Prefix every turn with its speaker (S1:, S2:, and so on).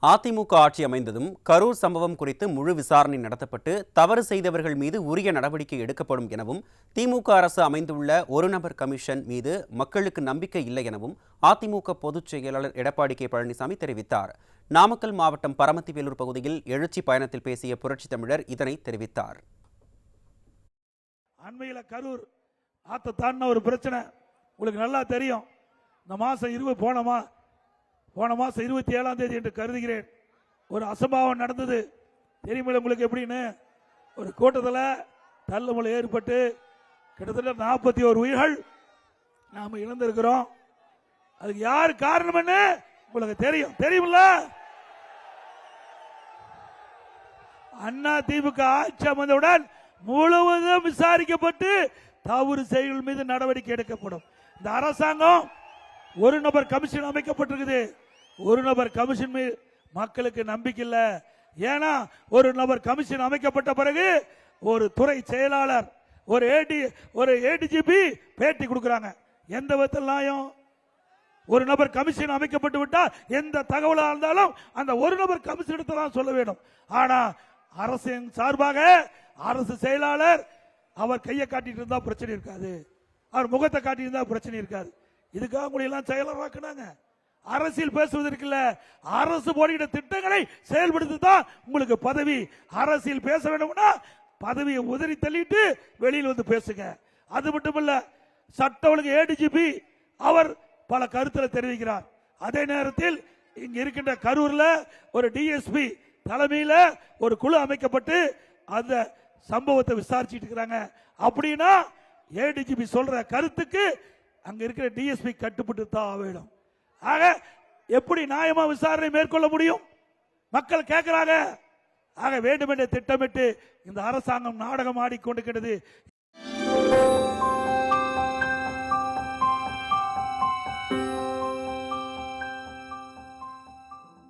S1: அதிமுக ஆட்சி அமைந்ததும் கரூர் சம்பவம் குறித்து முழு விசாரணை நடத்தப்பட்டு தவறு செய்தவர்கள் மீது உரிய நடவடிக்கை எடுக்கப்படும் எனவும் திமுக அரசு அமைந்துள்ள ஒரு நபர் கமிஷன் மீது மக்களுக்கு நம்பிக்கை இல்லை எனவும் அதிமுக பொதுச் செயலாளர் எடப்பாடி கே பழனிசாமி தெரிவித்தார். நாமக்கல் மாவட்டம் பரமத்திவேலூர் பகுதியில் எழுச்சி பயணத்தில் பேசிய புரட்சித் தமிழர் இதனை தெரிவித்தார்.
S2: அண்மையில் கரூர் ஆத்த தாண்டின ஒரு பிரச்சனை உங்களுக்கு நல்லா தெரியும். இந்த மாசம் போன மாசம் 27ஆம் தேதி என்று கருதுகிறேன் ஒரு அசம்பாவம் நடந்தது. தெரியுமில்ல உங்களுக்கு எப்படின்னு? ஒரு கூட்டத்தில் தள்ளுமுறை ஏற்பட்டு கிட்டத்தட்ட 41 உயிர்கள் நாம இழந்திருக்கிறோம். அதுக்கு யார் காரணம் உங்களுக்கு தெரியுமில்ல? அண்ணா திமுக ஆட்சி அமைந்தவுடன் முழுவதும் விசாரிக்கப்பட்டு தவறு செயல்கள் மீது நடவடிக்கை எடுக்கப்படும். இந்த அரசாங்கம் ஒரு நபர் கமிஷன் அமைக்கப்பட்டிருக்குது. ஒரு நபர் கமிஷன் மீது மக்களுக்கு நம்பிக்கை இல்லை. ஏன்னா ஒரு நபர் கமிஷன் அமைக்கப்பட்ட பிறகு ஒரு துறை செயலாளர் ஒரு ஏடிஜிபி பேட்டி கொடுக்கிறாங்க. எந்த விதத்தில் நியாயம்? ஒரு நபர் கமிஷன் அமைக்கப்பட்டு விட்டால் எந்த தகவலாக இருந்தாலும் அந்த ஒரு நபர் கமிஷன் எடுத்து சொல்ல வேண்டும். ஆனா அரசின் சார்பாக அரசு செயலாளர் அவர் கையை காட்டிட்டு இருந்தா பிரச்சனை இருக்காது, அவர் முகத்தை காட்டிட்டு இருந்தா பிரச்சனை இருக்காது. இதுக்காக உங்களை எல்லாம் செயலராக்குனாங்க. அரசியல் பேசுவதற்குள்ள அரசு போடுகிற திட்டங்களை செயல்படுத்தி தான் உங்களுக்கு பதவி. அரசியல் பேச வேண்டும்னா பதவியை உதறி தள்ளிட்டு வெளியில் வந்து பேசுங்க. அது மட்டுமல்ல, சட்ட ஒழுங்கு ஏடிஜிபி அவர் பல கருத்துக்களை தெரிவிக்கிறார். அதே நேரத்தில் இங்க இருக்கின்ற கரூர்ல ஒரு டிஎஸ்பி தலைமையில ஒரு குழு அமைக்கப்பட்டு அந்த சம்பவத்தை விசாரிச்சுட்டு இருக்கிறாங்க. அப்படின்னா ஏடிஜிபி சொல்ற கருத்துக்கு அங்க இருக்கிற டிஎஸ்பி கட்டுப்பட்டு தான் வேணும். ஆக எப்படி நியாயமா விசாரணை மேற்கொள்ள முடியும்? மக்கள் கேட்கிறாங்க. ஆக வேண்டுமென்றே திட்டமிட்டு இந்த அரசாங்கம் நாடகம் ஆடிக்கொண்டிருக்கிறது.